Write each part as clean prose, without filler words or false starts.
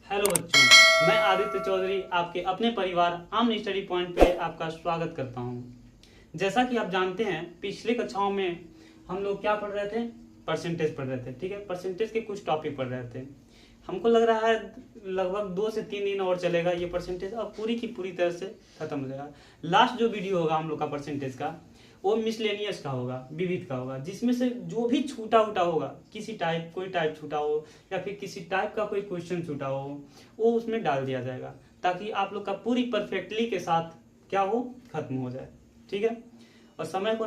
Hello बच्चों, मैं आदित्य चौधरी आपके अपने परिवार आम स्टडी पॉइंट पे आपका स्वागत करता हूं। जैसा कि आप जानते हैं, पिछले कक्षाओं में हम लोग क्या पढ़ रहे थे? परसेंटेज पढ़ रहे थे। ठीक है, परसेंटेज के कुछ टॉपिक पढ़ रहे थे। हमको लग रहा है लगभग 2 से 3 दिन और चलेगा ये परसेंटेज, अब पूरी की पूरी तरह से खत्म हो जाएगा। लास्ट जो वीडियो होगा हम लोग का परसेंटेज का, वो मिसलेनियस का होगा, विविध का होगा, जिसमें से जो भी छूटा उटा होगा, किसी टाइप कोई टाइप छूटा हो या फिर किसी टाइप का कोई क्वेश्चन छूटा हो, वो उसमें डाल दिया जाएगा, ताकि आप लोग का पूरी परफेक्टली के साथ क्या हो, खत्म हो जाए। ठीक है, और समय को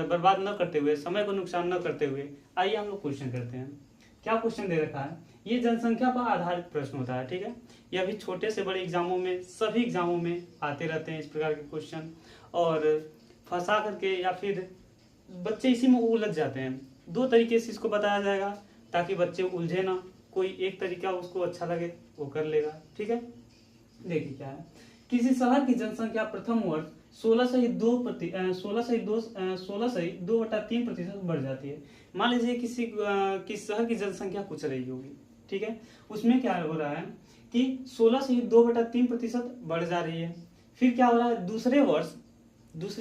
बर्बाद न करते हुए, समय को नुकसान न करते हुए, आइए हम लोग क्वेश्चन करते हैं। क्या क्वेश्चन दे रखा है? ये जनसंख्या पर आधारित प्रश्न होता है। ठीक है, ये अभी छोटे से बड़े एग्जामों में, सभी एग्जामों में आते रहते हैं इस प्रकार के क्वेश्चन, और फंसा करके या फिर बच्चे इसी में उलझ जाते हैं। 2 तरीके से इसको बताया जाएगा ताकि बच्चे उलझे ना, कोई एक तरीका उसको अच्छा लगे वो कर लेगा। ठीक है, देखिए क्या है। किसी शहर की जनसंख्या प्रथम वर्ष 16.2% बढ़ जाती है। मान लीजिए किस शहर की जनसंख्या कुछ रही होगी। ठीक है, उसमें क्या हो रहा है कि 16.2/3% बढ़ जा रही है। फिर क्या हो रहा है, दूसरे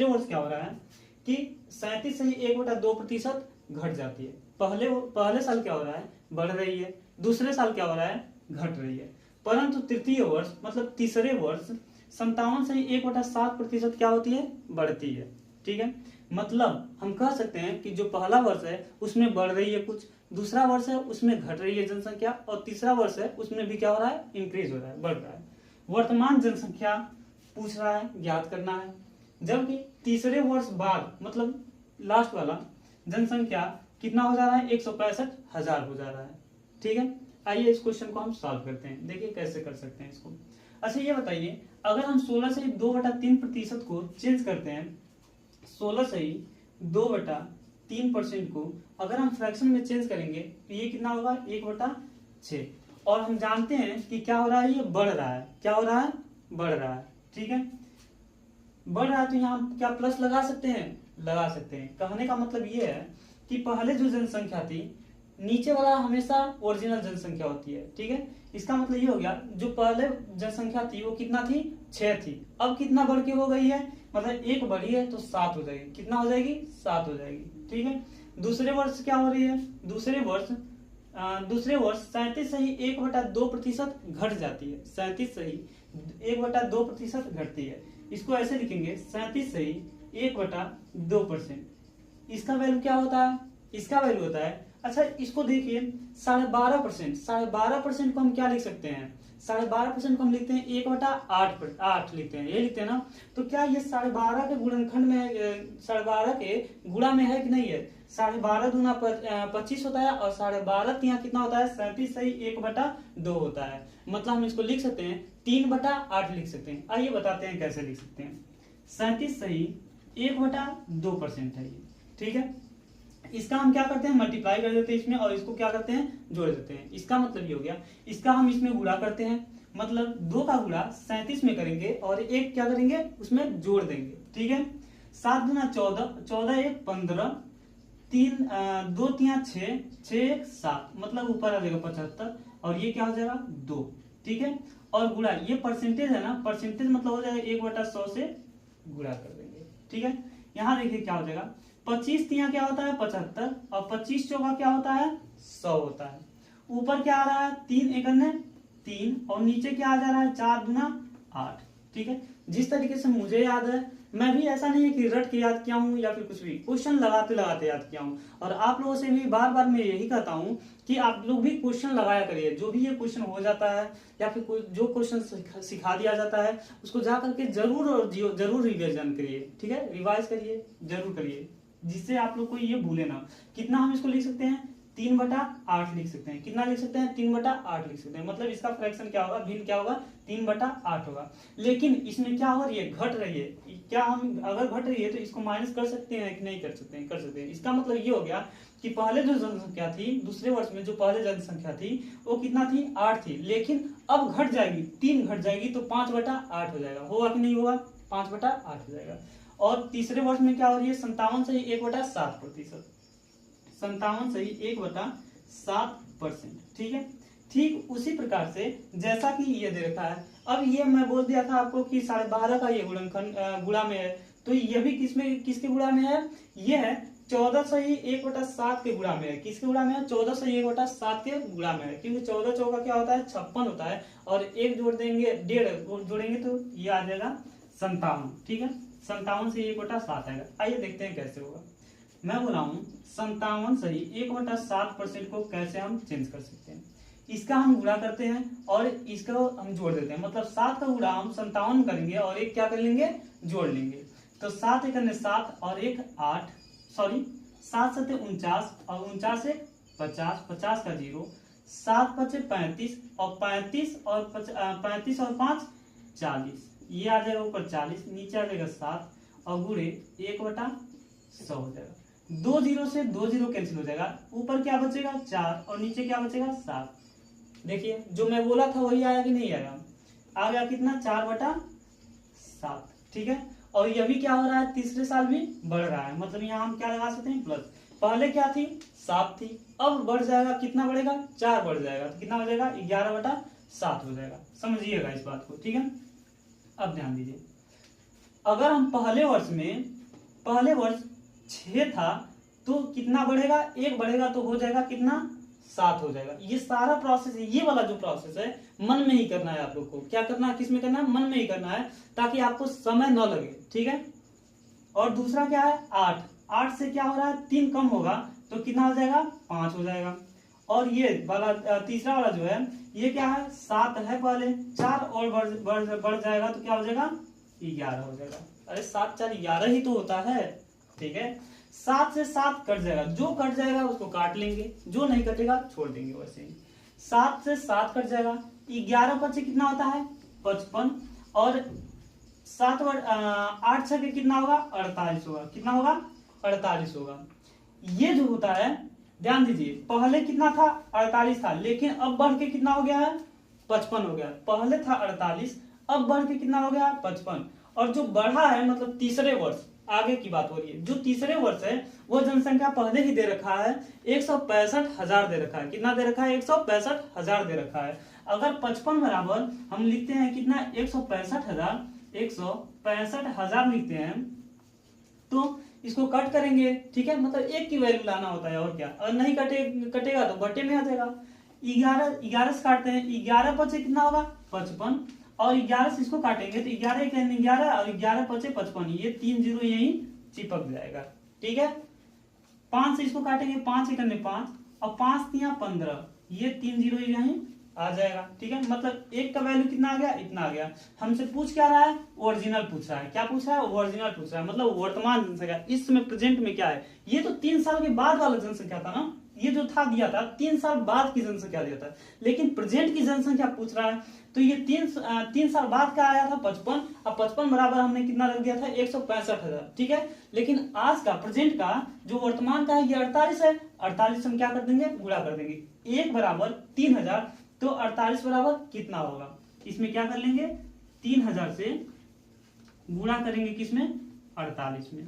वर्ष क्या हो रहा है कि 37.1/2% घट जाती है। पहले साल क्या हो रहा है, बढ़ रही है। दूसरे साल क्या हो रहा है, घट रही है। परंतु तृतीय वर्ष मतलब तीसरे वर्ष 57.1/7% क्या होती है, बढ़ती है। ठीक है, मतलब हम कह सकते हैं कि जो पहला वर्ष है उसमें बढ़ रही है कुछ, दूसरा वर्ष है उसमें घट रही है जनसंख्या, और तीसरा वर्ष है उसमें भी क्या हो रहा है, इंक्रीज हो रहा है, बढ़ रहा है। वर्तमान जनसंख्या पूछ रहा है, ज्ञात करना है। जबकि तीसरे वर्ष बाद मतलब लास्ट वाला जनसंख्या कितना हो जा रहा है, 165,000 हो जा रहा है। ठीक है, आइए इस क्वेश्चन को हम सॉल्व करते हैं, देखिए कैसे कर सकते हैं इसको। अच्छा ये बताइए, अगर हम 16 से 2/3% को चेंज करते हैं, 16 से 2/3% को अगर हम फ्रैक्शन में चेंज करेंगे तो ये कितना होगा, 1/6। और हम जानते हैं कि क्या हो रहा है, ये बढ़ रहा है। क्या हो रहा है, बढ़ रहा है। ठीक है, बढ़ रहा है तो यहाँ क्या प्लस लगा सकते हैं, लगा सकते हैं। कहने का मतलब ये है कि पहले जो जनसंख्या थी, नीचे वाला हमेशा ओरिजिनल जनसंख्या होती है। ठीक है, इसका मतलब ये हो गया, जो पहले जनसंख्या थी वो कितना थी, 6 थी, अब कितना बढ़ के हो गई है, मतलब 1 बढ़ी है तो 7 हो जाएगी। कितना हो जाएगी, 7 हो जाएगी। ठीक है, दूसरे वर्ष क्या हो रही है, दूसरे वर्ष 37.1/2% घट जाती है। 37.1/2% घटती है। इसको ऐसे लिखेंगे, 37.1/2%। इसका वैल्यू क्या होता है, इसका वैल्यू होता है, अच्छा इसको देखिए, 12.5%। 12.5% को हम क्या लिख सकते हैं, 12.5% को हम लिखते हैं 1/8 लिखते हैं, ये लिखते हैं ना। तो क्या ये 12.5 के गुणनखंड में, 12.5 के गुणा में है कि नहीं है? 12.5 दूना 25 होता है, और 12.5 यहाँ कितना होता है, 37.1/2 होता है। मतलब हम इसको लिख सकते हैं 3/8 लिख सकते हैं। आइए बताते हैं कैसे लिख सकते हैं। 37.1/2% है ये। ठीक है, इसका हम क्या करते हैं, मल्टीप्लाई कर देते हैं इसमें, और इसको क्या करते हैं, जोड़ देते हैं। इसका मतलब ये हो गया, इसका हम इसमें गुणा करते हैं, मतलब 2 का गुणा 37 में करेंगे और 1 क्या करेंगे, उसमें जोड़ देंगे। ठीक है, 7 दूना 14, 14 1 15, 2 3 6, 6 1 7, मतलब ऊपर आ जाएगा 75, और ये क्या हो जाएगा 2। ठीक है, और गुणा, ये परसेंटेज है ना, परसेंटेज मतलब हो जाएगा 1/100 से गुणा कर देंगे। ठीक है, यहाँ देखिए क्या हो जाएगा, 25 तिया क्या होता है, 75, और 25 चौका क्या होता है, 100 होता है। ऊपर क्या आ रहा है, 3 एकन्ने 3, और नीचे क्या आ जा रहा है, 4 दूना 8। ठीक है, जिस तरीके से मुझे याद है, मैं भी ऐसा नहीं है कि रट के याद किया हूं या फिर कुछ भी, क्वेश्चन लगाते लगाते याद किया हूं। और आप लोगों से भी बार बार मैं यही कहता हूं कि आप लोग भी क्वेश्चन लगाया करिए। जो भी ये क्वेश्चन हो जाता है या फिर जो क्वेश्चन सिखा दिया जाता है, उसको जा करके जरूर और जरूर रिविजन करिए। ठीक है, रिवाइज करिए, जरूर करिए, जिससे आप लोग को ये भूले ना। कितना हम इसको लिख सकते हैं, 3/8 लिख सकते हैं। कितना लिख सकते हैं, 3/8 लिख सकते हैं। मतलब इसका फ्रैक्शन क्या होगा, भिन्न क्या होगा, 3/8 होगा। लेकिन इसमें क्या हो रही है, घट रही है। क्या हम अगर घट रही है तो इसको माइनस कर सकते हैं कि नहीं कर सकते हैं, कर सकते हैं। इसका मतलब ये हो गया कि पहले जो जनसंख्या थी, दूसरे वर्ष में जो पहले जनसंख्या थी वो कितना थी, 8 थी, लेकिन अब घट जाएगी, 3 घट जाएगी तो 5/8 हो जाएगा। होगा कि नहीं होगा, 5/8 हो जाएगा। और तीसरे वर्ष में क्या हो रही है, 57.1/7%। 57.1/7%। ठीक है, ठीक उसी प्रकार से जैसा कि ये दे रखा है, अब ये मैं बोल दिया था आपको कि 12.5 का ये गुणनखंड गुणा में है, तो ये भी किसके गुणा में है, ये है 14 से ही 1/7 के गुणा में है। किसके गुणा में है, 14 से 1/7 के गुणा में है, क्योंकि 14 चौका क्या होता है 56 होता है, और एक जोड़ देंगे 1.5 जोड़ेंगे तो ये आ जाएगा 57। ठीक है, 57 से 1/7 आएगा। आइए देखते हैं कैसे होगा। मैं बोला हूँ 57 से 1/7% को कैसे हम चेंज कर सकते हैं। इसका हम गुणा करते हैं और इसको हम जोड़ देते हैं, मतलब 7 का गुणा हम 57 करेंगे और एक क्या कर लेंगे, जोड़ लेंगे। तो 7 एक 7 और एक 8, सॉरी 7 7 49 और 49 से 50, 50 का 0, 7 5 35 और 35 और 5 40, ये आ जाएगा ऊपर 40, नीचे आ जाएगा 7 और गुणे 1/100 हो जाएगा। 2 0 से 2 0 कैंसिल हो जाएगा, ऊपर क्या बचेगा 4 और नीचे क्या बचेगा 7। देखिए जो मैं बोला था वही आया कि नहीं आया, आ गया कितना 4/7। ठीक है, और ये भी क्या हो रहा है, तीसरे साल भी बढ़ रहा है, मतलब यहाँ हम क्या लगा सकते हैं प्लस। पहले क्या थी 7 थी, अब बढ़ जाएगा, कितना बढ़ेगा 4 बढ़ जाएगा, तो कितना हो जाएगा 11/7 हो जाएगा। समझिएगा इस बात को। ठीक है, अब ध्यान दीजिए, अगर हम पहले वर्ष 6 था तो कितना बढ़ेगा, 1 बढ़ेगा तो हो जाएगा कितना 7 हो जाएगा। ये सारा प्रोसेस है, ये वाला जो प्रोसेस है मन में ही करना है आप लोग को। क्या करना है, किसमें करना है, मन में ही करना है, ताकि आपको समय न लगे। ठीक है, और दूसरा क्या है 8 से क्या हो रहा है 3 कम होगा तो कितना हो जाएगा 5 हो जाएगा। और ये वाला तीसरा वाला जो है ये क्या है 7 है पहले, 4 और बढ़ जाएगा तो क्या हो जाएगा 11 हो जाएगा। अरे 7 4 11 ही तो होता है। ठीक है, 7 से 7 कट जाएगा, जो कट जाएगा उसको काट लेंगे, जो नहीं कटेगा छोड़ देंगे वैसे ही। 7 से 7 कट जाएगा, 11 5 कितना होता है 55, और 8 6 कितना होगा 48 होगा। कितना होगा 48 होगा। ये जो होता है ध्यान दीजिए, पहले कितना था 48 था, लेकिन अब बढ़ के कितना हो गया है 55 हो गया। पहले था 48, अब बढ़ के कितना हो गया 55, और जो बढ़ा है मतलब तीसरे वर्ष, आगे की बात हो रही है, जो तीसरे वर्ष है वो जनसंख्या पहले ही दे रखा है 165,000 दे रखा है। कितना दे रखा है 165,000 दे रखा है। अगर 55 बराबर हम लिखते हैं कितना 165,000 लिखते हैं, तो इसको कट करेंगे। ठीक है, मतलब एक की वैल्यू लाना होता है और क्या, अगर नहीं कटेगा तो बटे में आ जाएगा। 11 से काटते हैं, 11 5 कितना होगा 55, और 11 से इसको काटेंगे तो 11 1 11 और 11 5 55, ये 3 0 यही चिपक जाएगा। ठीक है, 5 से इसको काटेंगे, 5 1 5 और 5 3 15, ये 3 0 यही आ जाएगा। ठीक है, मतलब एक का वैल्यू कितना आ गया, इतना आ गया। हमसे पूछ क्या रहा है, ओरिजिनल पूछ रहा है। क्या पूछ रहा है, ओरिजिनल पूछ रहा है, मतलब वर्तमान जनसंख्या इस समय प्रेजेंट में क्या है। ये तो 3 साल के बाद वाला जनसंख्या था ना, ये जो था दिया था 3 साल बाद की जनसंख्या दिया था, लेकिन प्रेजेंट की जनसंख्या पूछ रहा है। तो ये 3 साल बाद का आया था 55, अब 55 बराबर हमने कितना रख दिया था 165,000। ठीक है, लेकिन आज का प्रेजेंट का जो वर्तमान का है ये 48 है, 48 हम क्या कर देंगे गुणा कर देंगे, 1 बराबर 3000, तो 48 बराबर कितना होगा, इसमें क्या कर लेंगे 3000 से गुणा करेंगे किसमें 48 में।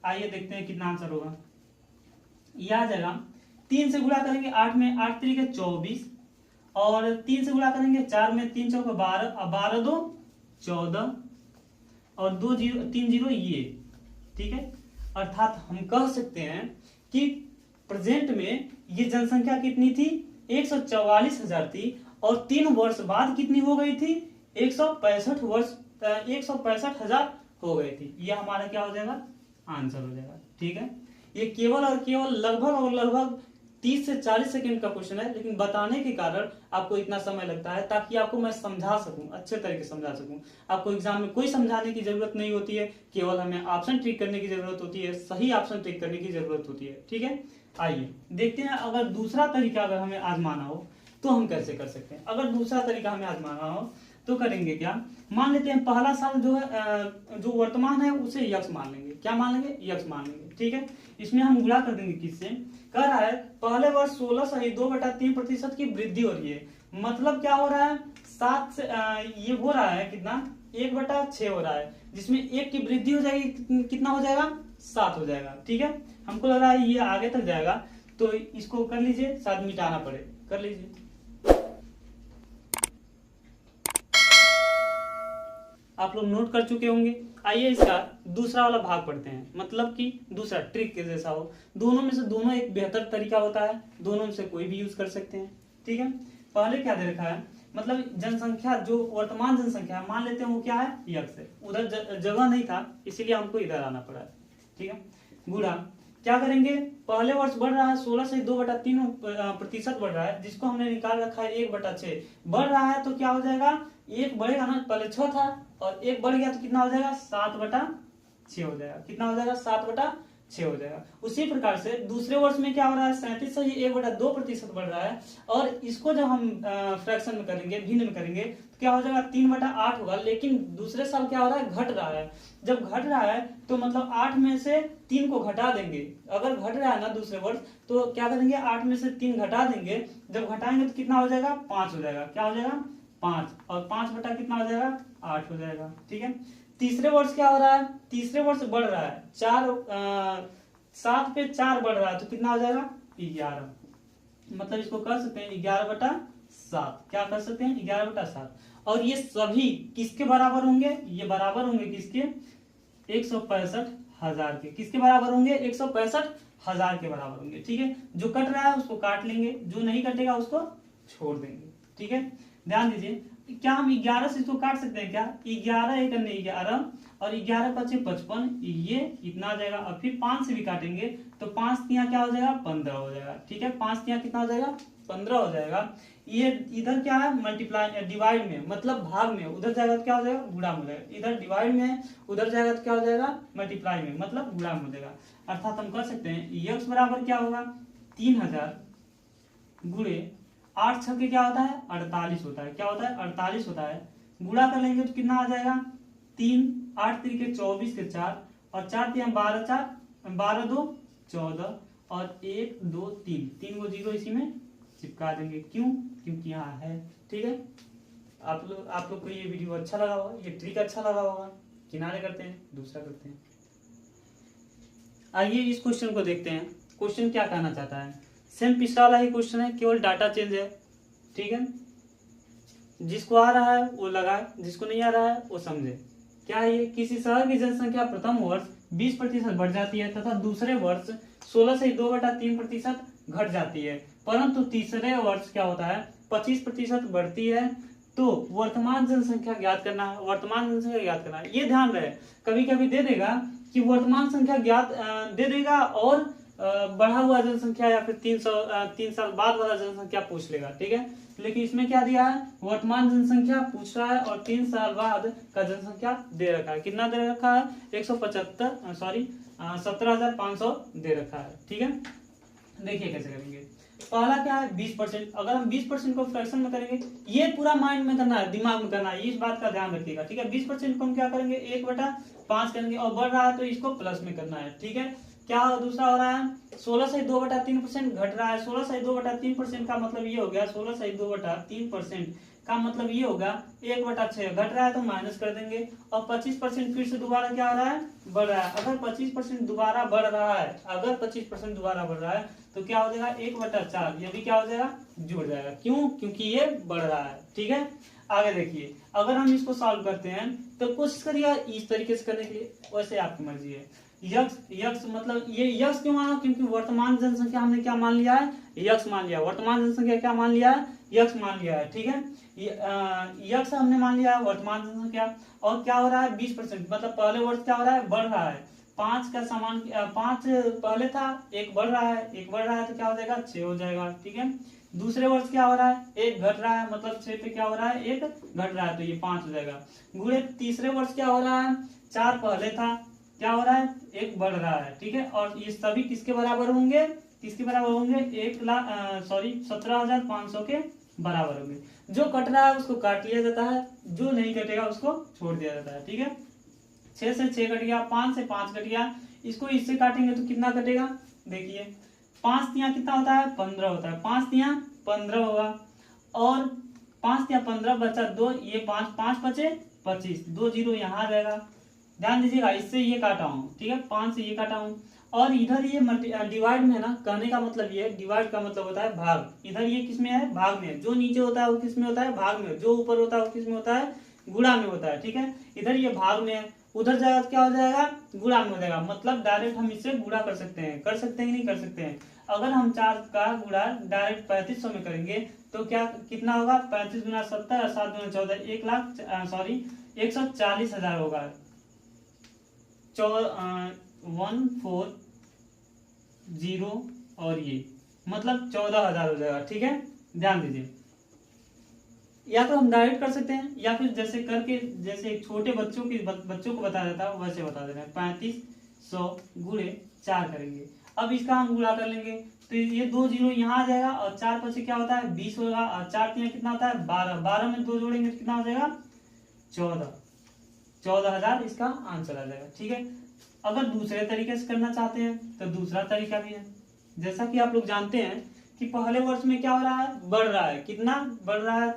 आइए देखते हैं कितना आंसर होगा। यह आ जाएगा 3 से गुणा करेंगे 8 में, 8 3 24, और 3 से गुणा करेंगे 4 में, 3 4 12 और 12 2 14 और 2 0 3 0 ये। ठीक है, अर्थात हम कह सकते हैं कि प्रेजेंट में ये जनसंख्या कितनी थी 144,000 थी, और 3 वर्ष बाद कितनी हो गई थी 165,000 हो गई थी। ये हमारा क्या हो जाएगा आंसर हो जाएगा। ठीक है, ये केवल और केवल लगभग 30 से 40 सेकंड का क्वेश्चन है, लेकिन बताने के कारण आपको इतना समय लगता है ताकि आपको मैं समझा सकूं, अच्छे तरीके से समझा सकूं। आपको एग्जाम में कोई समझाने की जरूरत नहीं होती है, केवल हमें ऑप्शन ट्रिक करने की जरूरत होती है, सही ऑप्शन ट्रिक करने की जरूरत होती है। ठीक है, आइए देखते हैं अगर दूसरा तरीका अगर हमें आजमाना हो तो हम कैसे कर सकते हैं। अगर दूसरा तरीका हमें आजमाना हो तो करेंगे क्या, मान लेते हैं पहला साल जो है जो वर्तमान है उसे यक्स मान लेंगे। क्या मान लेंगे, यक्स मान लेंगे। ठीक है, इसमें हम गुणा कर देंगे किससे, कह रहा है पहले वर्ष 16 से 2/3% की वृद्धि हो रही है, मतलब क्या हो रहा है 7 से ये हो रहा है कितना 1/6 हो रहा है, जिसमें 1 की वृद्धि हो जाएगी, कितना हो जाएगा 7 हो जाएगा। ठीक है, हमको लग रहा है ये आगे तक जाएगा, तो इसको कर लीजिए, शायद मिटाना पड़े, कर लीजिए। आप लोग नोट कर चुके होंगे। आइए इसका दूसरा वाला भाग पढ़ते हैं, मतलब कि दूसरा ट्रिक के जैसा हो। दोनों में से दोनों एक बेहतर तरीका होता है, दोनों में से कोई भी यूज कर सकते हैं। ठीक है, पहले क्या दे रखा है, मतलब जनसंख्या जो वर्तमान जनसंख्या है मान लेते हैं वो क्या है, यक्स है। उधर जगह नहीं था इसीलिए हमको इधर आना पड़ा। ठीक है, गुणा क्या करेंगे, पहले वर्ष बढ़ रहा है 16 से 2/3% बढ़ रहा है, जिसको हमने निकाल रखा है 1/6 बढ़ रहा है, तो क्या हो जाएगा, एक बढ़ेगा ना, पहले 6 था और एक बढ़ गया तो कितना हो जाएगा, 7/6 हो जाएगा। कितना हो जाएगा, 7/6 हो जाएगा। उसी प्रकार से दूसरे वर्ष में क्या हो रहा है, 37 से 1/2% बढ़ रहा है, और इसको जब हम फ्रैक्शन में करेंगे, भिन्न में करेंगे, तो क्या हो जाएगा, 3/8 होगा। लेकिन दूसरे साल क्या हो रहा है, घट रहा है। जब घट रहा है तो मतलब 8 में से 3 को घटा देंगे। अगर घट रहा है ना दूसरे वर्ष, तो क्या करेंगे, 8 में से 3 घटा देंगे। जब घटाएंगे तो कितना हो जाएगा, 5 हो जाएगा। क्या हो जाएगा, 5, और 5 बटा कितना हो जाएगा, 8 हो जाएगा। ठीक है, तीसरे वर्ष क्या हो रहा है, तीसरे वर्ष बढ़ रहा है, 7 पे 4 बढ़ रहा है, तो कितना हो जाएगा, 11। मतलब इसको कर सकते हैं 11/7। क्या कर सकते हैं, 11/7। और ये सभी किसके बराबर होंगे, ये बराबर होंगे किसके, 165,000 के। किसके बराबर होंगे, 165,000 के बराबर होंगे। ठीक है, जो कट रहा है उसको काट लेंगे, जो नहीं कटेगा उसको छोड़ देंगे। ठीक है, ध्यान दीजिए, क्या हम 11 से इसको काट सकते हैं क्या, 11 एक अन्य 11 और 11×5 55, ये इतना आ जाएगा। और फिर 5 से भी काटेंगे तो 5 तिया क्या हो जाएगा, 15 हो जाएगा। ठीक है, 5 तिया कितना हो जाएगा, 15 हो जाएगा। ये इधर क्या है, मल्टीप्लाई डिवाइड में, मतलब भाग में, उधर जाएगा तो क्या हो जाएगा, गुणा हो जाएगा। इधर डिवाइड में है, उधर जाएगा तो क्या हो जाएगा, मल्टीप्लाई में, मतलब गुणा हो जाएगा। अर्थात हम कर सकते हैं यक्स बराबर क्या होगा, 3000 गुणे 8 छक्के क्या होता है, 48 होता है। क्या होता है, 48 होता है। गुणा कर लेंगे तो कितना आ जाएगा, 3, 8 3 24 के 4, और 4 3 12, 4 12 2 14, और 1 2 3, 3 को 0 इसी में चिपका देंगे। क्यों, क्योंकि यहाँ है। ठीक है, आप लोग को ये वीडियो अच्छा लगा होगा, ये ट्रिक अच्छा लगा होगा। किनारे करते हैं, दूसरा करते हैं। आइए इस क्वेश्चन को देखते हैं, क्वेश्चन क्या कहना चाहता है। सेम पिछला वाला ही क्वेश्चन है, केवल डाटा चेंज है। ठीक है, जिसको आ रहा है वो लगाए, जिसको नहीं आ रहा है वो समझे। क्या है ये, किसी शहर की जनसंख्या प्रथम वर्ष 20% बढ़ जाती है तथा दूसरे वर्ष 16 से 2/3% घट जाती है, परंतु तीसरे वर्ष क्या होता है, 25% बढ़ती है। तो वर्तमान जनसंख्या ज्ञात करना है, वर्तमान जनसंख्या ज्ञात करना है। ये ध्यान रहे, कभी कभी दे देगा कि वर्तमान संख्या ज्ञात दे देगा, और बढ़ा हुआ जनसंख्या या फिर 3 साल बाद वाला जनसंख्या पूछ लेगा। ठीक है, लेकिन इसमें क्या दिया है, वर्तमान जनसंख्या पूछ रहा है और 3 साल बाद का जनसंख्या दे रखा है। कितना दे रखा है, 17,500 दे रखा है। ठीक है, देखिए कैसे करेंगे। पहला क्या है, 20%। अगर हम 20% को फ्रैक्शन में करेंगे, ये पूरा माइंड में करना है, दिमाग में करना है, इस बात का ध्यान रखिएगा। ठीक है, 20% को हम क्या करेंगे, 1/5 करेंगे, और बढ़ रहा है तो इसको प्लस में करना है। ठीक है, क्या दूसरा हो रहा है, 16 से 2/3% घट रहा है। 16 से 2/3% का मतलब ये हो गया, 16 से 2/3% का मतलब ये होगा 1/6 घट रहा है तो माइनस कर देंगे, और 25% फिर से दोबारा क्या हो रहा है, बढ़ रहा है। अगर 25% दोबारा बढ़ रहा है, अगर 25% दोबारा बढ़ रहा है तो क्या हो जाएगा, 1/4, ये भी क्या हो जाएगा, जुड़ जाएगा। क्यों, क्योंकि ये बढ़ रहा है। ठीक है, आगे देखिए, अगर हम इसको सॉल्व करते हैं तो कोशिश करिए इस तरीके से करने के लिए, वैसे आपकी मर्जी है। यक्स मतलब ये यक्स क्यों माना, क्योंकि वर्तमान जनसंख्या हमने क्या मान लिया है, यक्स मान लिया। वर्तमान जनसंख्या क्या मान लिया है, यक्स मान लिया है। ठीक है, यक्स हमने मान लिया है वर्तमान जनसंख्या। और क्या हो रहा है, 20%, मतलब पहले वर्ष क्या हो रहा है, बढ़ रहा है। 5 का समान 5 पहले था, 1 बढ़ रहा है, 1 बढ़ रहा है तो क्या हो जाएगा, 6 हो जाएगा। ठीक है, दूसरे वर्ष क्या हो रहा है, 1 घट रहा है, मतलब 6 पे क्या हो रहा है, 1 घट रहा है, तो ये 5 हो जाएगा। गुणे तीसरे वर्ष क्या हो रहा है, 4 पहले था, क्या हो रहा है, 1 बढ़ रहा है। ठीक है, और ये सभी किसके बराबर होंगे, किसके बराबर होंगे, 17,500 के बराबर होंगे। जो कट रहा है उसको काट लिया जाता है, जो नहीं कटेगा उसको छोड़ दिया जाता है। ठीक है, 6 से 6 कट गया, 5 से 5 कट गया, इसको इससे काटेंगे तो कितना कटेगा, देखिए 5 तिया कितना होता है, 15 होता है। 5 तिया 15 होगा, और 5 तिया 15 बचा 2, ये 5 5 बचे 25, 2 0 यहाँ आ जाएगा। ध्यान दीजिएगा, इससे ये काटा हूँ। ठीक है, 5 से ये काटा हूँ, और इधर ये डिवाइड में है ना, कहने का मतलब ये है, डिवाइड का मतलब होता है भाग। इधर ये किस में है, भाग में। जो नीचे होता है वो किस में होता है, भाग में। जो ऊपर होता है वो किस में होता है, गुणा में होता है, ठीक है। इधर ये भाग में है, उधर जाएगा तो क्या हो जाएगा, गुणा में हो जाएगा। मतलब डायरेक्ट हम इससे गुणा कर सकते हैं कि नहीं कर सकते हैं। अगर हम 4 का गुणा डायरेक्ट 3500 में करेंगे तो क्या कितना होगा, 35 गुना 70 और 7 गुना 14, 140,000 होगा। 140 और ये मतलब 14,000 हो जाएगा, ठीक है। ध्यान दीजिए, या तो हम डायरेक्ट कर सकते हैं या फिर जैसे करके, जैसे छोटे बच्चों को बता देता है वैसे बता देते हैं। 3500 गुणे 4 करेंगे। अब इसका हम गुणा कर लेंगे तो ये 2 जीरो यहाँ आ जाएगा और 4 पर से क्या होता है 20 होगा और 4 3 कितना होता है 12, 12 में 2 जोड़ेंगे तो कितना हो जाएगा 14,000 इसका आंसर आ जाएगा, ठीक है। अगर दूसरे तरीके से करना चाहते हैं तो दूसरा तरीका भी है। जैसा कि आप लोग जानते हैं कि पहले वर्ष में क्या हो रहा है, बढ़ रहा है। कितना बढ़ रहा है,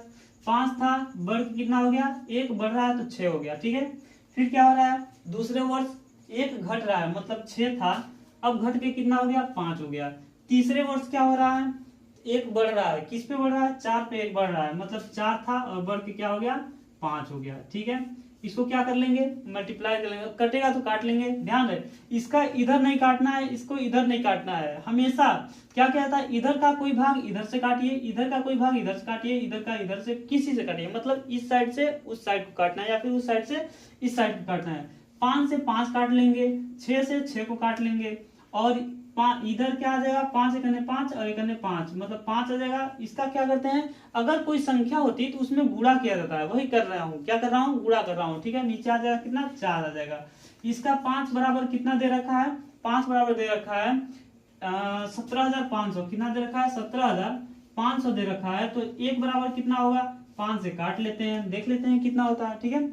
5 था, बढ़ कितना हो गया 1, बढ़ रहा है तो 6 हो गया, ठीक है। फिर क्या हो रहा है, दूसरे वर्ष 1 घट रहा है, मतलब 6 था, अब घट के कितना हो गया 5 हो गया। तीसरे वर्ष क्या हो रहा है, 1 बढ़ रहा है, किस पे बढ़ रहा है 4 पे 1 बढ़ रहा है, मतलब 4 था और बढ़ के क्या हो गया 5 हो गया, ठीक है। इसको क्या कर लेंगे, मल्टीप्लाई कर लेंगे, कटेगा तो काट लेंगे। ध्यान रहे, इसका इधर नहीं काटना है, इसको इधर नहीं काटना है। हमेशा क्या कहता है, इधर का कोई भाग इधर से काटिए, इधर का कोई भाग इधर से काटिए, इधर का इधर से, किसी से काटिए। मतलब इस साइड से उस साइड को काटना है या फिर उस साइड से इस साइड को काटना है। 5 से 5 काट लेंगे, 6 से 6 को काट लेंगे और इधर क्या आ जाएगा 5 एकने 5 और एकने 5, मतलब 5 आ जाएगा। इसका क्या करते हैं, अगर कोई संख्या होती तो उसमें गुणा किया जाता है, वही कर रहा हूँ, क्या कर रहा हूँ, गुणा कर रहा हूँ, ठीक है। नीचे आ जाएगा कितना 4 आ जाएगा। इसका 5 बराबर कितना दे रखा है, 5 बराबर दे रखा है 17,500, कितना दे रखा है 17,500 दे रखा है। तो 1 बराबर कितना होगा, 5 से काट लेते हैं, देख लेते हैं कितना होता है, ठीक है।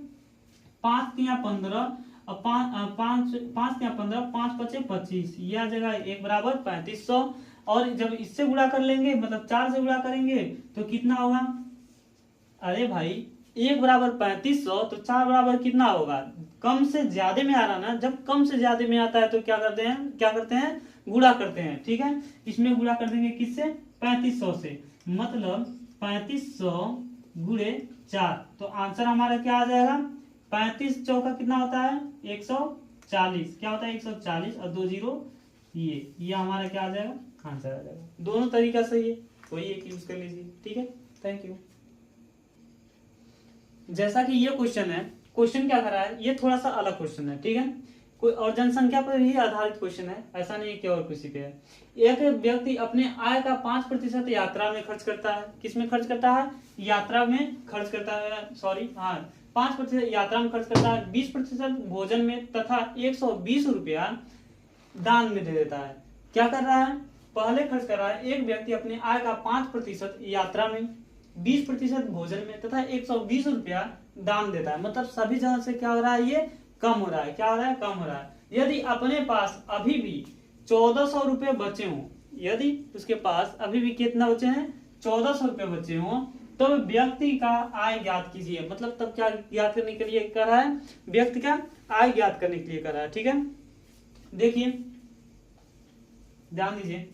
5 तिया 15 और 5 तिया 15, 5 पचे 25, ये आ जाएगा 1 बराबर 3500। और जब इससे गुणा कर लेंगे, मतलब 4 से गुणा करेंगे तो कितना होगा, अरे भाई 1 बराबर 3500 तो 4 बराबर कितना होगा, कम से ज्यादा में आ रहा ना। जब कम से ज्यादा में आता है तो क्या करते हैं गुणा करते हैं, ठीक है। इसमें गुणा कर देंगे किससे, 3500 से, मतलब 3500 गुणे 4, तो आंसर हमारा क्या आ जाएगा, 35 चौका कितना होता है 140, क्या होता है 140 और 2 जीरो, ये हमारा क्या आ जाएगा आंसर आ जाएगा। दोनों तरीका सही है, कोई एक यूज कर लीजिए, ठीक है। Thank you. जैसा कि ये क्वेश्चन है, क्वेश्चन क्या कर रहा है, ये थोड़ा सा अलग क्वेश्चन है, ठीक है। कोई और जनसंख्या पर ही आधारित क्वेश्चन है, ऐसा नहीं कि और किसी पे है। एक व्यक्ति अपने आय का 5% यात्रा में खर्च करता है, किसमें खर्च करता है, यात्रा में खर्च करता है, सॉरी हाँ 5% यात्रा में खर्च करता है, 20% भोजन में तथा 120 रुपया दान में दे देता है। क्या कर रहा है, पहले खर्च कर रहा है, एक व्यक्ति अपने आय का 5% यात्रा में, 20% भोजन में तथा 120 रुपया दान देता है। मतलब सभी जगह से क्या हो रहा है, ये कम हो रहा है, क्या हो रहा है, कम हो रहा है। यदि अपने पास अभी भी 1400 रुपये बचे हों, यदि उसके पास अभी भी कितना बचे हैं 1400 रुपये बचे हों, तो व्यक्ति का आय ज्ञात कीजिए। मतलब तब क्या ज्ञात करने के लिए कर रहा है, व्यक्ति का आय ज्ञात करने के लिए कर रहा है, ठीक है। देखिए ध्यान दीजिए,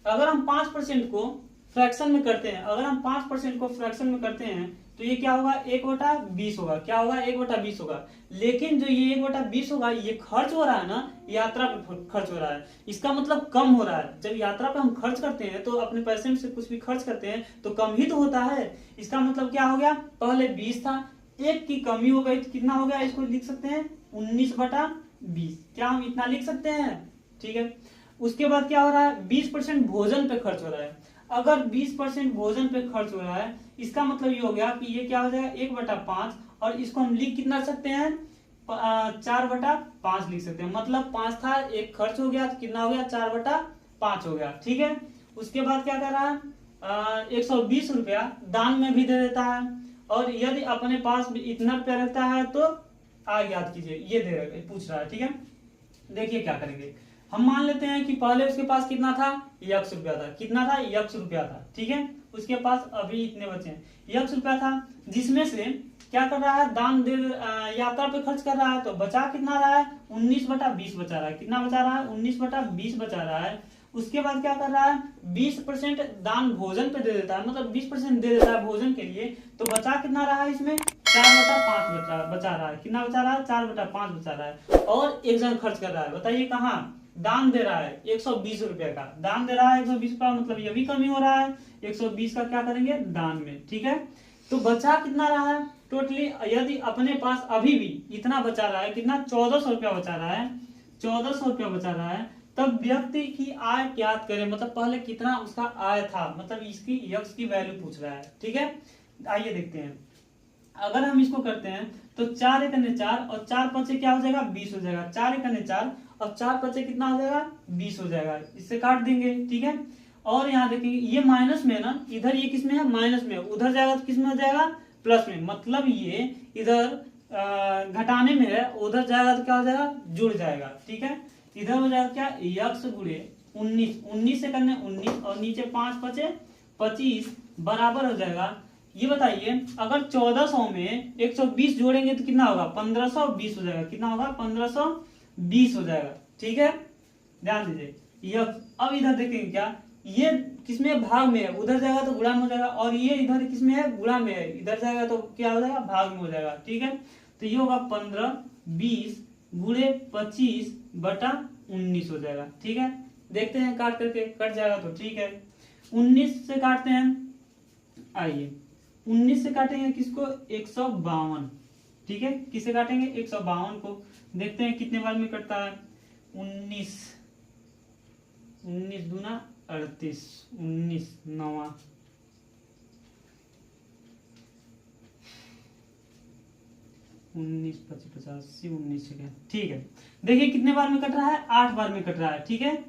अगर हम 5% को फ्रैक्शन में करते हैं, अगर हम 5% को फ्रैक्शन में करते हैं तो ये क्या होगा 1/20 होगा, क्या होगा 1/20 होगा। लेकिन जो ये 1/20 होगा, ये खर्च हो रहा है ना, यात्रा पे खर्च हो रहा है, इसका मतलब कम हो रहा है। जब यात्रा पे हम खर्च करते हैं तो अपने पैसे से कुछ भी खर्च करते हैं तो कम ही तो होता है। इसका मतलब क्या हो गया, पहले 20 था, 1 की कमी हो गई, कितना हो गया, इसको लिख सकते हैं 19/20, क्या हम इतना लिख सकते हैं, ठीक है। उसके बाद क्या हो रहा है, 20% भोजन पे खर्च हो रहा है। अगर 20% भोजन पे खर्च हो रहा है, इसका मतलब ये हो गया कि ये क्या हो जाएगा 1/5, और इसको हम लिख कितना सकते हैं 4/5 लिख सकते हैं। मतलब 5 था, 1 खर्च हो गया तो कितना हो गया 4/5 हो गया, ठीक है। उसके बाद क्या कर रहा है 120 रुपया दान में भी दे देता है, और यदि अपने पास भी इतना रुपया रखता है तो आय याद कीजिए, ये दे पूछ रहा है, ठीक है। देखिए क्या करेंगे, हम मान लेते हैं कि पहले उसके पास कितना था 100 रुपया था, कितना था 100 रुपया था, ठीक है। उसके पास अभी इतने बचे हैं 100 रुपया था, जिसमें से क्या कर रहा है दान दे यात्रा पे खर्च कर रहा है, तो बचा कितना रहा है 19/20 बचा रहा है। कितना बचा रहा है 19/20 बचा रहा है। उसके बाद क्या कर रहा है, 20% दान भोजन पे दे देता है, मतलब 20% दे देता है भोजन के लिए। तो बचा कितना रहा है इसमें, 4/5 बचा रहा है। कितना बचा रहा है, 4/5 बचा रहा है। और एक जन खर्च कर रहा है, बताइए कहाँ, दान दे रहा है 120 रुपए का, दान दे रहा है 120 रुपया, मतलब ये भी कमी हो रहा है, 120 का क्या करेंगे दान में, ठीक है। तो बचा कितना रहा है टोटली, यदि अपने पास अभी भी इतना बचा रहा है, कितना 1400 रुपया बचा रहा है, 1400 रुपया बचा रहा है, तब व्यक्ति की आय ज्ञात करें, मतलब पहले कितना उसका आय था, मतलब इसकी यक्स की वैल्यू पूछ रहा है, ठीक है। आइए देखते हैं, अगर हम इसको करते हैं तो 4 एकने 4 और 4 पचे क्या हो जाएगा, 20 हो जाएगा। 4 एकने 4 और 4 पचे कितना हो जाएगा, 20 हो जाएगा। इससे काट देंगे, ठीक है। और यहाँ देखिए ये माइनस में है ना, इधर ये किस में है, माइनस में, उधर जाएगा तो किस में हो जाएगा, प्लस में, मतलब ये इधर घटाने में है, उधर जाएगा तो क्या हो जाएगा, जुड़ जाएगा, ठीक है। इधर हो जाएगा क्या, यक्स गुणे 19, 19 से करने 19 और नीचे 5 पचे 25 बराबर हो जाएगा। ये बताइए अगर 1400 में 120 जोड़ेंगे तो कितना होगा, 1520 हो जाएगा। कितना होगा, 1520 हो जाएगा, ठीक है। ध्यान दीजिए यक्स। अब इधर देखेंगे क्या, ये किसमें, भाग में है, उधर जाएगा तो गुणा में हो जाएगा, और ये इधर किसमें है, गुणा में है, इधर जाएगा तो क्या हो जाएगा, भाग में हो जाएगा, ठीक है। तो ये होगा 1520 गुणे 25/19 हो जाएगा, ठीक है। देखते हैं काट करके, कट जाएगा तो ठीक है। 19 से काटते हैं, आइए 19 से काटेंगे किसको, 152, ठीक है। किसे काटेंगे, 152 को। देखते हैं कितने बार में कटता है, 19 दूना 38, 19 9 19 25 85 19 सेकेंड, ठीक है। देखिए कितने बार में कट रहा है, 8 बार में कट रहा है, ठीक है।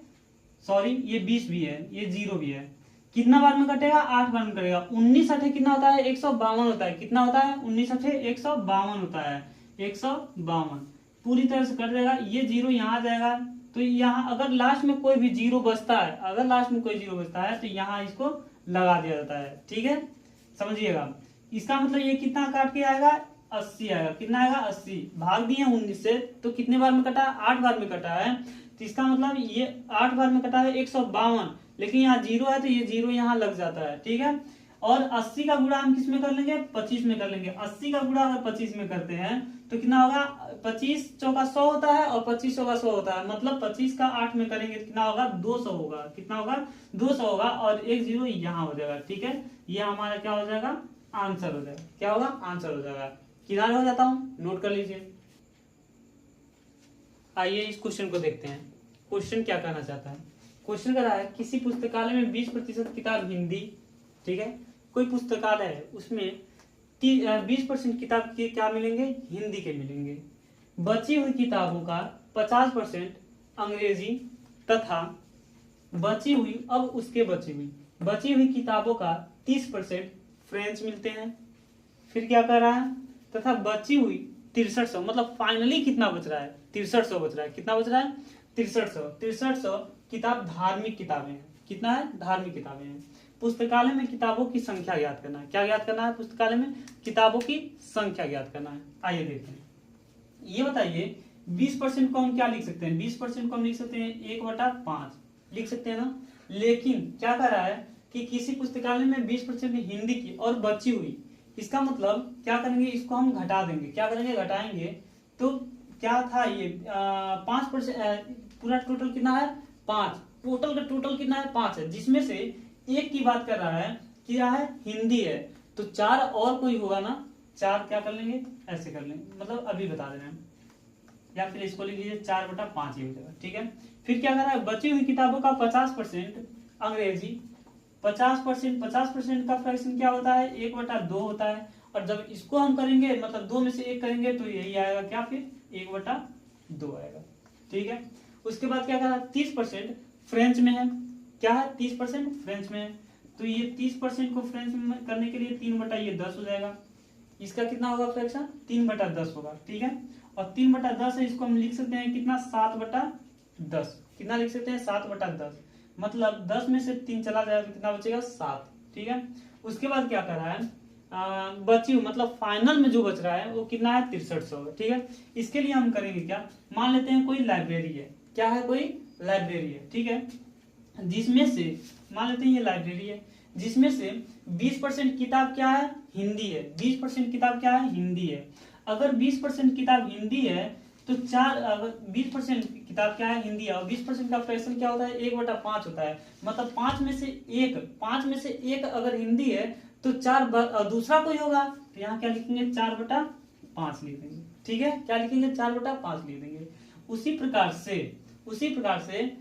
सॉरी ये 20 भी है, ये 0 भी है। कितना बार में कटेगा, 8 बार में कटेगा। 19 अठे कितना होता है, 152 होता है। कितना होता है, 19 अठे 152 होता है, 152 पूरी तरह से कट जाएगा। ये 0 यहाँ आ जाएगा, तो यहाँ अगर लास्ट में कोई भी 0 बचता है, अगर लास्ट में कोई 0 बचता है तो यहाँ इसको लगा दिया जाता है, ठीक है, समझिएगा। इसका मतलब ये कितना काट के आएगा, 80 आएगा। कितना आएगा, 80। भाग दिए 19 से, तो कितने बार में कटा, 8 बार में कटा है। तो इसका मतलब ये 8 बार में कटा है 152, लेकिन यहाँ 0 है तो ये 0 यहाँ लग जाता है, ठीक है। और 80 का गुणा हम किस में कर लेंगे, 25 में कर लेंगे। 80 का गुणा अगर 25 में करते हैं तो कितना होगा, 25 चौका 100 होता है और 25 चौका 100 होता है, मतलब 25 का 8 में करेंगे तो कितना होगा, 200 होगा। कितना होगा, 200 होगा, और एक 0 यहाँ हो जाएगा, ठीक है। ये हमारा क्या हो जाएगा, आंसर हो जाएगा। क्या होगा, आंसर हो जाएगा। किनारे हो जाता हूँ, नोट कर लीजिए। आइए इस क्वेश्चन को देखते हैं। क्वेश्चन क्या कहना चाहता है, क्वेश्चन कर रहा है किसी पुस्तकालय में 20% किताब हिंदी, ठीक है। कोई पुस्तकालय है उसमें 20% किताब के क्या मिलेंगे, हिंदी के मिलेंगे। बची हुई किताबों का 50% अंग्रेजी तथा बची हुई किताबों का 30% फ्रेंच मिलते हैं। फिर क्या कर रहा है, तथा बची हुई 6300, मतलब फाइनली कितना बच रहा है, 6300 बच रहा है। कितना बच रहा है, 6300 किताब धार्मिक किताबें हैं। कितना है, धार्मिक किताबें हैं। पुस्तकालय में किताबों की संख्या ज्ञात करना है। क्या ज्ञात करना है, पुस्तकालय में किताबों की संख्या ज्ञात करना है। आइए देखते हैं। ये बताइए 20% को हम क्या लिख सकते हैं, 20% को हम लिख सकते हैं 1/5 लिख सकते हैं ना। लेकिन क्या कर रहा है कि किसी पुस्तकालय में 20% हिंदी की और बची हुई, इसका मतलब क्या करेंगे, इसको हम घटा देंगे। क्या करेंगे, घटाएंगे। तो क्या था ये 5%, पूरा टोटल कितना है, 5, टोटल का टोटल कितना है, 5 है, जिसमें से एक की बात कर रहा है, क्या है, हिंदी है। तो 4 और कोई होगा ना, 4 क्या कर लेंगे, ऐसे कर लेंगे, मतलब अभी बता दे रहे हैं, या फिर इसको लिख लीजिए 4/5 ही हो जाएगा, ठीक है। फिर क्या कर रहा है, बची हुई किताबों का 50% अंग्रेजी, 50% का फ्रैक्शन क्या होता है, 1/2 होता है। और जब इसको हम करेंगे, मतलब 2 में से 1 करेंगे तो यही आएगा, क्या, फिर 1/2 आएगा, ठीक है। उसके बाद क्या करा, 30% फ्रेंच में है। क्या है, 30% फ्रेंच में है। तो ये 30% को फ्रेंच में करने के लिए 3/10 हो जाएगा। इसका कितना होगा फ्रैक्शन, 3/10 होगा, ठीक है। और 3/10 है, इसको हम लिख सकते हैं कितना, 7/10। कितना लिख सकते हैं, 7/10, मतलब 10 में से 3 चला जाएगा तो कितना बचेगा, 7, ठीक है। उसके बाद क्या कर रहा है, बची हुई मतलब फाइनल में जो बच रहा है वो कितना है, 6300, ठीक है। इसके लिए हम करेंगे क्या, मान लेते हैं कोई लाइब्रेरी है। क्या है, कोई लाइब्रेरी है, ठीक है। जिसमें से मान लेते हैं ये लाइब्रेरी है, जिसमें से 20% किताब क्या है, हिंदी है। 20% किताब क्या है, हिंदी है। अगर 20% किताब हिंदी है तो अगर 20% किताब क्या है, हिंदी है, और 20% का फ्रैक्शन क्या होता है, 1/5 होता है। मतलब 5 में से एक अगर हिंदी है तो दूसरा कोई होगा, तो यहाँ क्या लिखेंगे, 4/5 लिख देंगे। ठीक है, क्या लिखेंगे, 4/5 लिख देंगे। उसी प्रकार से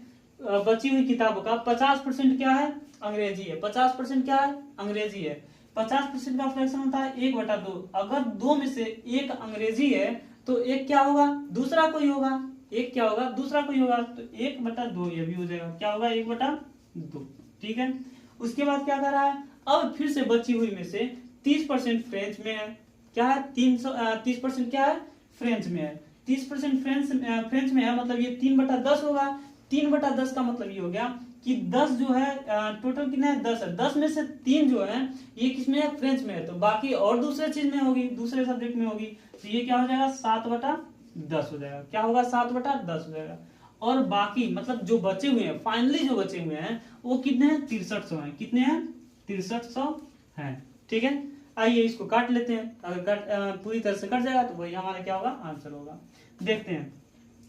बची हुई किताबों का 50% क्या है, अंग्रेजी है। 50% क्या है, अंग्रेजी है। 50% का फ्रैक्शन होता है 1/2। अगर 2 में से एक अंग्रेजी है तो एक क्या होगा, दूसरा कोई होगा। एक क्या होगा, दूसरा कोई होगा, तो 1/2 ये भी हो जाएगा, क्या होगा, 1/2। ठीक है, उसके बाद क्या कर रहा है, अब फिर से बची हुई में से 30% फ्रेंच में है। क्या है, 30% क्या है, फ्रेंच में है। 30% फ्रेंच में है, मतलब ये 3/10 होगा। 3/10 का मतलब ये हो गया कि 10 जो है, टोटल कितना है, 10 है। 10 में से 3 जो है ये किसमें है, फ्रेंच में है, तो बाकी और दूसरे चीज में होगी, दूसरे सब्जेक्ट में होगी, तो ये क्या हो जाएगा, 7/10 हो जाएगा। क्या होगा, 7/10 हो जाएगा। और बाकी मतलब जो बचे हुए हैं, फाइनली जो बचे हुए हैं वो कितने हैं, 6300 हैं। कितने हैं, 6300 हैं। ठीक है, आइए इसको काट लेते हैं। अगर पूरी तरह से कट जाएगा तो वही हमारा क्या होगा, आंसर होगा। देखते हैं,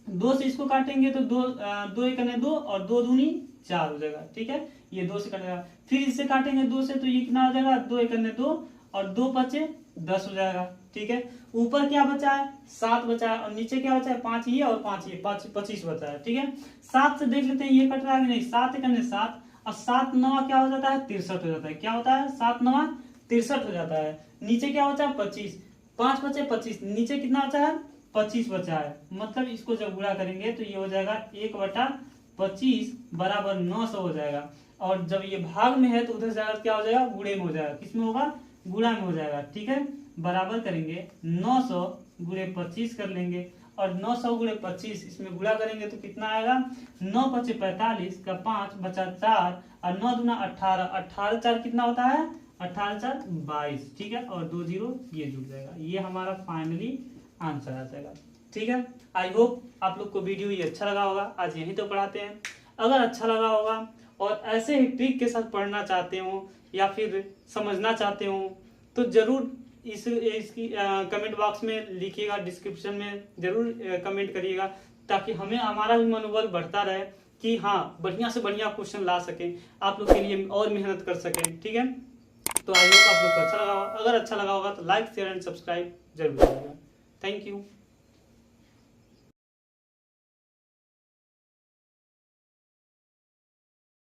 2 से इसको काटेंगे तो 2 एक 2 और 2 दूनी 4 हो जाएगा। ठीक है, ये 2 से कट जाएगा। फिर इससे काटेंगे 2 से, तो ये कितना हो जाएगा, 2 एक 2 और 2 5 10 हो जाएगा। ठीक है, ऊपर क्या बचा है, 7 बचा है, और नीचे क्या बचा है, 5 ये और 5 ये, 25 बचा है। ठीक है, 7 से देख लेते हैं ये कट रहा है कि नहीं। 7 एक 7 और 7 9 क्या हो जाता है, 63 हो जाता है। क्या होता है, 7 9 63 हो जाता है। नीचे क्या बचा है, 25, 5 बचे 25, नीचे कितना बचा है, 25 बचा है। मतलब इसको जब गुणा करेंगे तो ये हो जाएगा 1/25 बराबर 900 हो जाएगा। और जब ये भाग में है तो उधर जाकर क्या हो जाएगा, गुणे में हो जाएगा। किसमें होगा, गुणा में हो जाएगा। ठीक है, बराबर करेंगे 900 गुणे 25 कर लेंगे, और 900 गुणे 25 इसमें गुणा करेंगे तो कितना आएगा, 9 5 45 का 5 बचा 4 और 9 दूना 18, 18 4 कितना होता है, 18 4 22। ठीक है, और 2 0 ये जुड़ जाएगा। ये हमारा फाइनली आंसर आ जाएगा। ठीक है, आई होप आप लोग को वीडियो ये अच्छा लगा होगा। आज यहीं तो पढ़ाते हैं। अगर अच्छा लगा होगा और ऐसे ही ट्रिक के साथ पढ़ना चाहते हो या फिर समझना चाहते हो तो जरूर इसकी कमेंट बॉक्स में लिखिएगा, डिस्क्रिप्शन में जरूर कमेंट करिएगा, ताकि हमें हमारा भी मनोबल बढ़ता रहे कि हाँ बढ़िया से बढ़िया क्वेश्चन ला सकें, आप लोग के लिए और मेहनत कर सकें। ठीक है, तो आई होप आप लोग को अच्छा लगा होगा। अगर अच्छा लगा होगा तो लाइक शेयर एंड सब्सक्राइब जरूर करिएगा। Thank you.